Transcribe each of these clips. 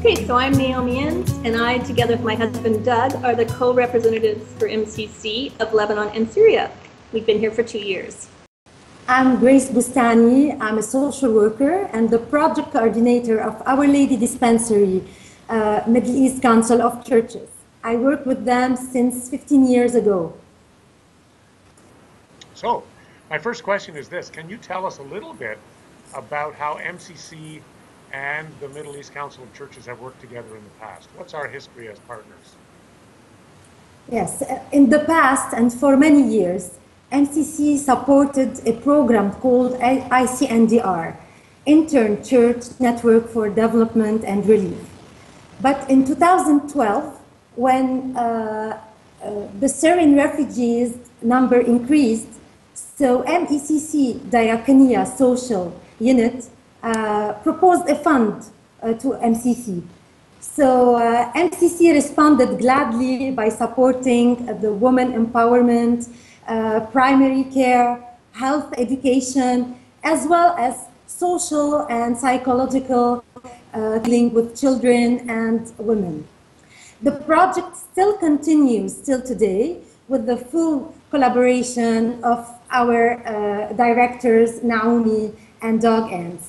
Okay, so I'm Naomi Enns, and I, together with my husband Doug, are the co-representatives for MCC of Lebanon and Syria. We've been here for 2 years. I'm Grace Bustani. I'm a social worker and the project coordinator of Our Lady Dispensary, Middle East Council of Churches. I work with them since 15 years ago. So, my first question is this. Can you tell us a little bit about how MCC and the Middle East Council of Churches have worked together in the past? What's our history as partners? Yes, in the past and for many years, MCC supported a program called ICNDR, Intern Church Network for Development and Relief. But in 2012, when the Syrian refugees number increased, so MECC Diaconia Social Unit proposed a fund to MCC. So MCC responded gladly by supporting the women empowerment, primary care, health education, as well as social and psychological dealing with children and women. The project still continues till today with the full collaboration of our directors, Naomi and Doug Enns.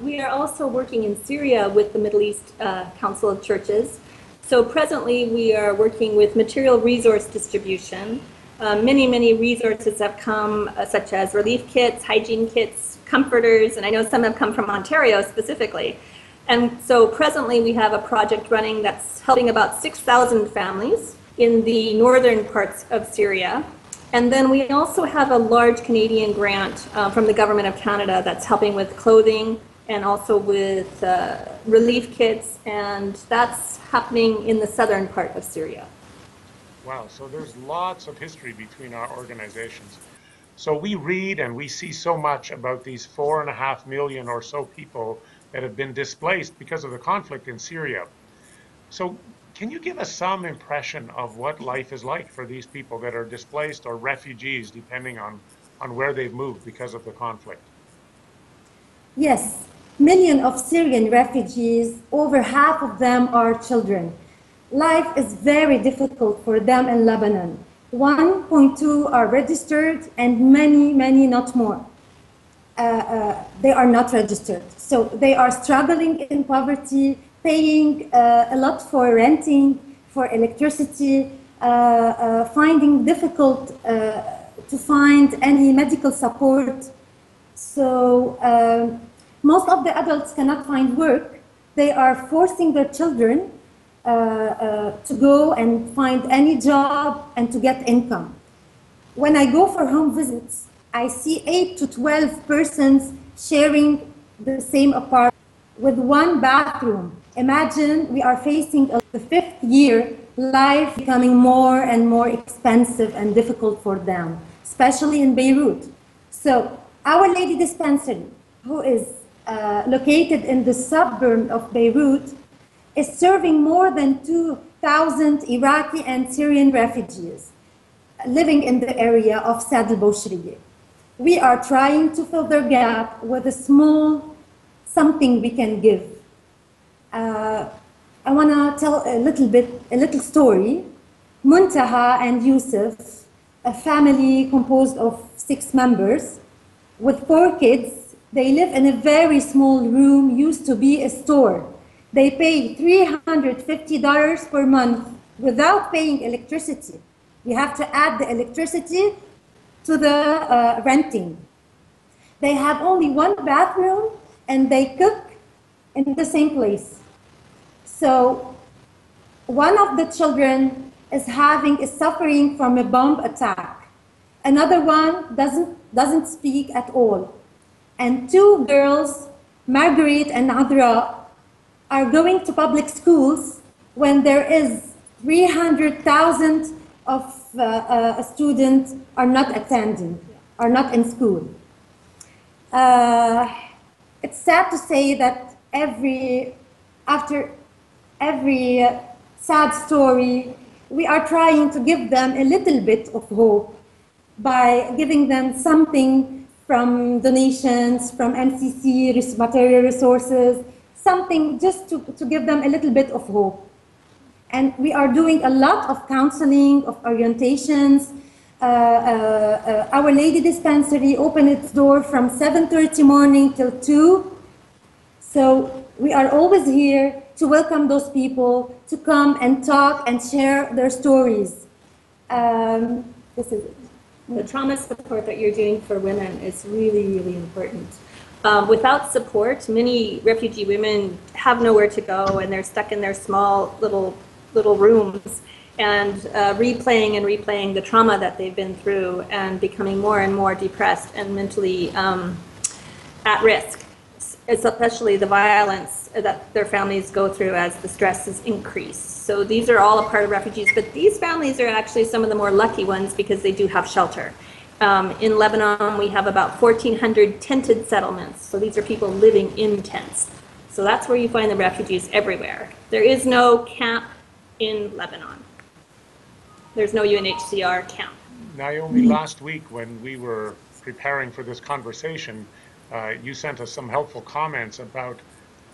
We are also working in Syria with the Middle East Council of Churches. So presently we are working with material resource distribution. Many resources have come, such as relief kits, hygiene kits, comforters, and I know some have come from Ontario specifically. And so presently we have a project running that's helping about 6,000 families in the northern parts of Syria. And then we also have a large Canadian grant from the Government of Canada that's helping with clothing and also with relief kits, and that's happening in the southern part of Syria. Wow, so there's lots of history between our organizations. So we read and we see so much about these 4.5 million or so people that have been displaced because of the conflict in Syria. So can you give us some impression of what life is like for these people that are displaced or refugees, depending on where they've moved because of the conflict? Yes, millions of Syrian refugees, over half of them are children. Life is very difficult for them in Lebanon. 1.2 are registered and many not more. They are not registered. So they are struggling in poverty, paying a lot for renting, for electricity, finding difficult to find any medical support. So most of the adults cannot find work. They are forcing their children to go and find any job and to get income. When I go for home visits, I see 8 to 12 persons sharing the same apartment with one bathroom. Imagine we are facing the 5th year, life becoming more and more expensive and difficult for them, especially in Beirut. So Our Lady Dispensary, who is located in the suburb of Beirut, is serving more than 2,000 Iraqi and Syrian refugees living in the area of Sad al-Bawshriya. We are trying to fill their gap with a small something we can give. I want to tell a little story. Muntaha and Yusuf, a family composed of 6 members with 4 kids, they live in a very small room, used to be a store. They pay $350 per month without paying electricity. You have to add the electricity to the renting. They have only 1 bathroom and they cook in the same place. So one of the children is suffering from a bomb attack. Another one doesn't speak at all. And 2 girls, Margaret and Adra, are going to public schools when there is 300,000 of students are not attending, are not in school. It's sad to say that after every sad story, we are trying to give them a little bit of hope by giving them something from donations, from MCC, material resources, something just to give them a little bit of hope. And we are doing a lot of counseling, of orientations. Our Lady Dispensary opened its door from 7:30 morning till 2. So we are always here to welcome those people to come and talk and share their stories. This is it. The trauma support that you're doing for women is really, really important. Without support, many refugee women have nowhere to go, and they're stuck in their small little rooms and replaying and replaying the trauma that they've been through and becoming more and more depressed and mentally at risk, especially the violence that their families go through as the stresses increase. So these are all a part of refugees, but these families are actually some of the more lucky ones because they do have shelter. In Lebanon, we have about 1,400 tented settlements. So these are people living in tents. So that's where you find the refugees everywhere. There is no camp in Lebanon. There's no UNHCR camp. Naomi, last week when we were preparing for this conversation, you sent us some helpful comments about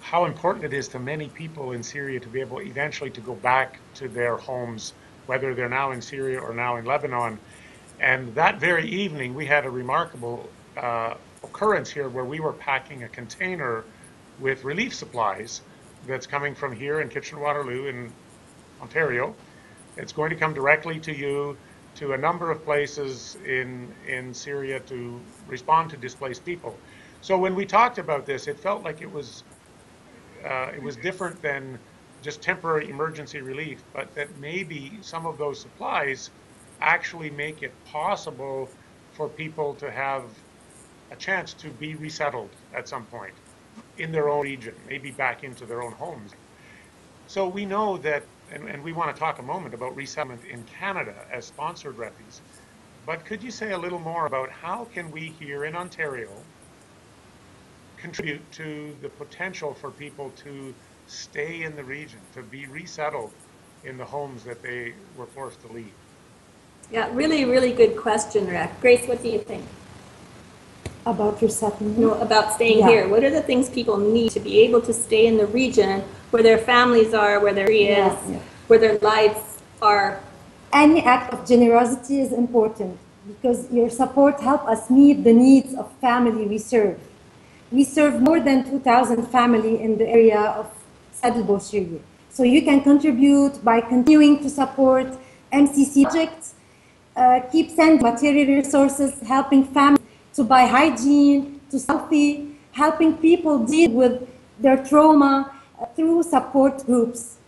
how important it is to many people in Syria to be able eventually to go back to their homes, whether they're now in Syria or now in Lebanon. And that very evening, we had a remarkable occurrence here where we were packing a container with relief supplies that's coming from here in Kitchener-Waterloo in Ontario. It's going to come directly to you, to a number of places in Syria to respond to displaced people. So when we talked about this, it felt like it was different than just temporary emergency relief, but that maybe some of those supplies actually make it possible for people to have a chance to be resettled at some point in their own region, maybe back into their own homes. So we know that, and we want to talk a moment about resettlement in Canada as sponsored refugees, but could you say a little more about how can we here in Ontario contribute to the potential for people to stay in the region, to be resettled in the homes that they were forced to leave? Yeah, really, really good question, Rick. Grace, what do you think? About resettlement? No, about staying here. What are the things people need to be able to stay in the region where their families are, where their is, where their lives are? Any act of generosity is important because your support helps us meet the needs of family we serve. We serve more than 2,000 families in the area of Saddlebow, Syria. So you can contribute by continuing to support MCC projects, keep sending material resources, helping families to buy hygiene, to Sabtieh, helping people deal with their trauma through support groups.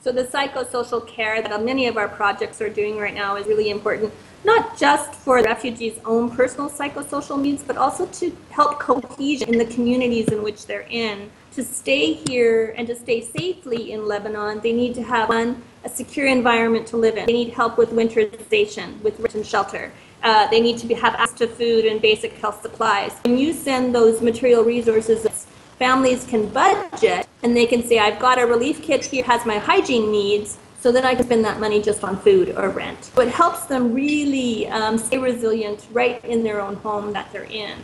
So the psychosocial care that many of our projects are doing right now is really important, not just for refugees' own personal psychosocial needs, but also to help cohesion in the communities in which they're in. To stay here and to stay safely in Lebanon, they need to have, one, a secure environment to live in. They need help with winterization, with rent and shelter. They need to have access to food and basic health supplies. When you send those material resources, families can budget and they can say, I've got a relief kit here, has my hygiene needs, so then I can spend that money just on food or rent. So it helps them really stay resilient right in their own home that they're in.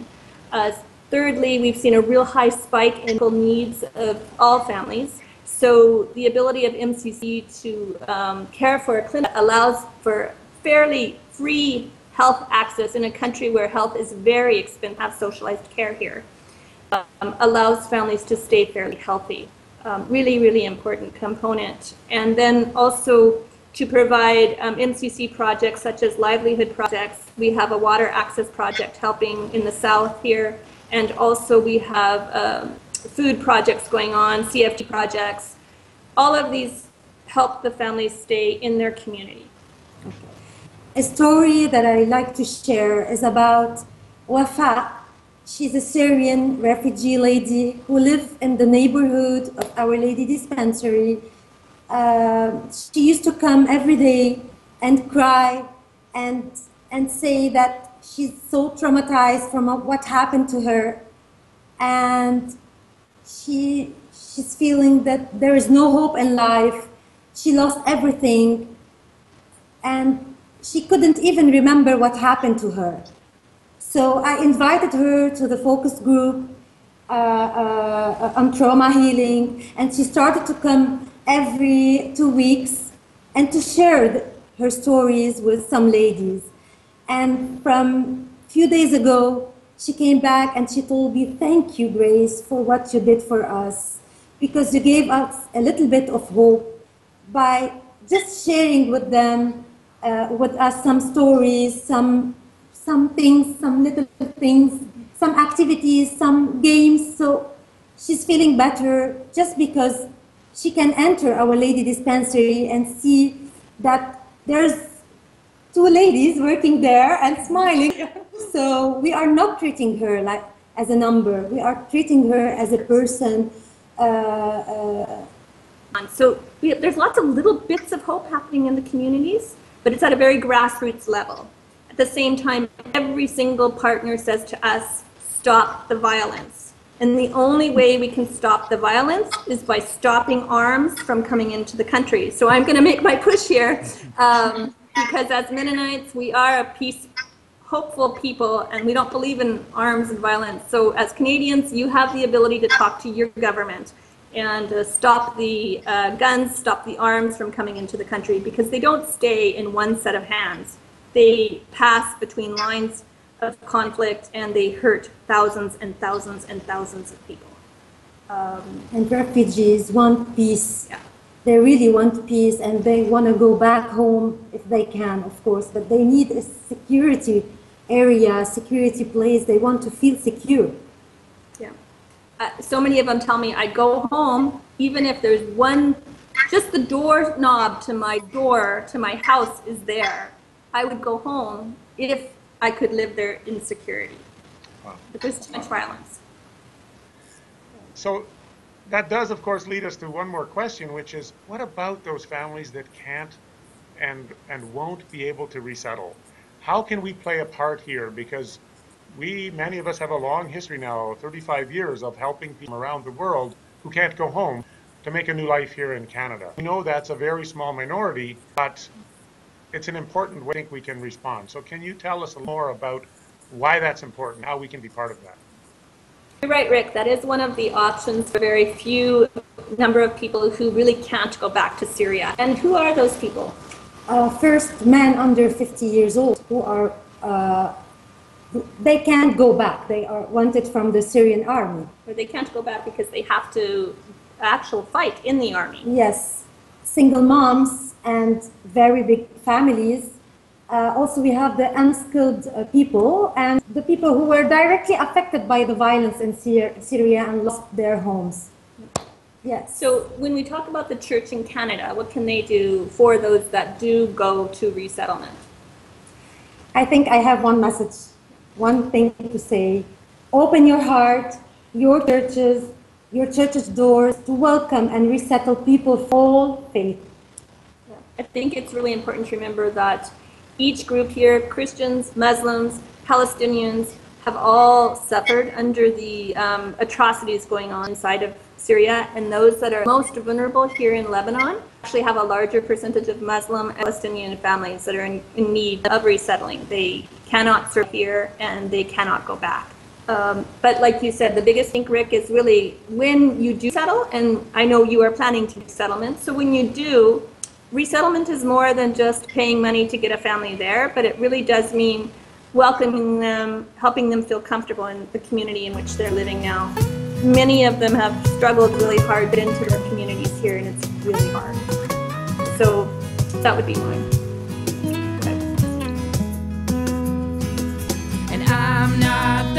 Thirdly, we've seen a real high spike in medical needs of all families. So the ability of MCC to care for a clinic allows for fairly free health access in a country where health is very expensive, have socialized care here. Allows families to stay fairly healthy. Really, really important component. And then also to provide MCC projects such as livelihood projects. We have a water access project helping in the south here. And also we have food projects going on, CFT projects. All of these help the families stay in their community. A story that I like to share is about Wafaa. She's a Syrian refugee lady who lives in the neighborhood of Our Lady Dispensary. She used to come every day and cry and say that she's so traumatized from what happened to her. And she's feeling that there is no hope in life. She lost everything. And she couldn't even remember what happened to her. So I invited her to the focus group, on trauma healing, and she started to come every 2 weeks and to share her stories with some ladies. And from a few days ago, she came back and she told me, "Thank you, Grace, for what you did for us, because you gave us a little bit of hope by just sharing with them, with us some stories, some things, some little things, some activities, some games." So she's feeling better just because she can enter Our Lady Dispensary and see that there's 2 ladies working there and smiling. So we are not treating her like as a number. We are treating her as a person. So there's lots of little bits of hope happening in the communities, but it's at a very grassroots level. At the same time, every single partner says to us, stop the violence. And the only way we can stop the violence is by stopping arms from coming into the country. So I'm going to make my push here, because as Mennonites, we are a peace, hopeful people, and we don't believe in arms and violence. So as Canadians, you have the ability to talk to your government and stop the guns, stop the arms from coming into the country, because they don't stay in one set of hands. They pass between lines of conflict and they hurt thousands and thousands and thousands of people. And refugees want peace. Yeah. They really want peace, and they want to go back home if they can, of course, but they need a security area, security place. They want to feel secure. Yeah. So many of them tell me I go home, even if there's just the door knob to my door, to my house is there. I would go home if I could live there in security. Wow. But there's too much violence. So that does, of course, lead us to one more question, which is, what about those families that can't and won't be able to resettle? How can we play a part here? Because many of us have a long history now, 35 years, of helping people around the world who can't go home to make a new life here in Canada. We know that's a very small minority, but it's an important way I think we can respond. So can you tell us more about why that's important, how we can be part of that? You're right, Rick. That is one of the options for very few number of people who really can't go back to Syria. And who are those people? First, men under 50 years old who are, they can't go back. They are wanted from the Syrian army. Or they can't go back because they have to actual fight in the army. Yes, single moms and very big families. Also, we have the unskilled people and the people who were directly affected by the violence in Syria and lost their homes. Yes. So when we talk about the church in Canada, what can they do for those that do go to resettlement? I think I have one message, one thing to say. Open your heart, your church's doors to welcome and resettle people of all faith. I think it's really important to remember that each group here, Christians, Muslims, Palestinians, have all suffered under the atrocities going on inside of Syria, and those that are most vulnerable here in Lebanon actually have a larger percentage of Muslim and Palestinian families that are in need of resettling. They cannot serve here and they cannot go back. But like you said, the biggest thing, Rick, is really when you do settle, and I know you are planning to do settlement, so when you do, resettlement is more than just paying money to get a family there, but it really does mean welcoming them, helping them feel comfortable in the community in which they're living now. Many of them have struggled really hard to get into their communities here, and it's really hard. So that would be mine. And I'm not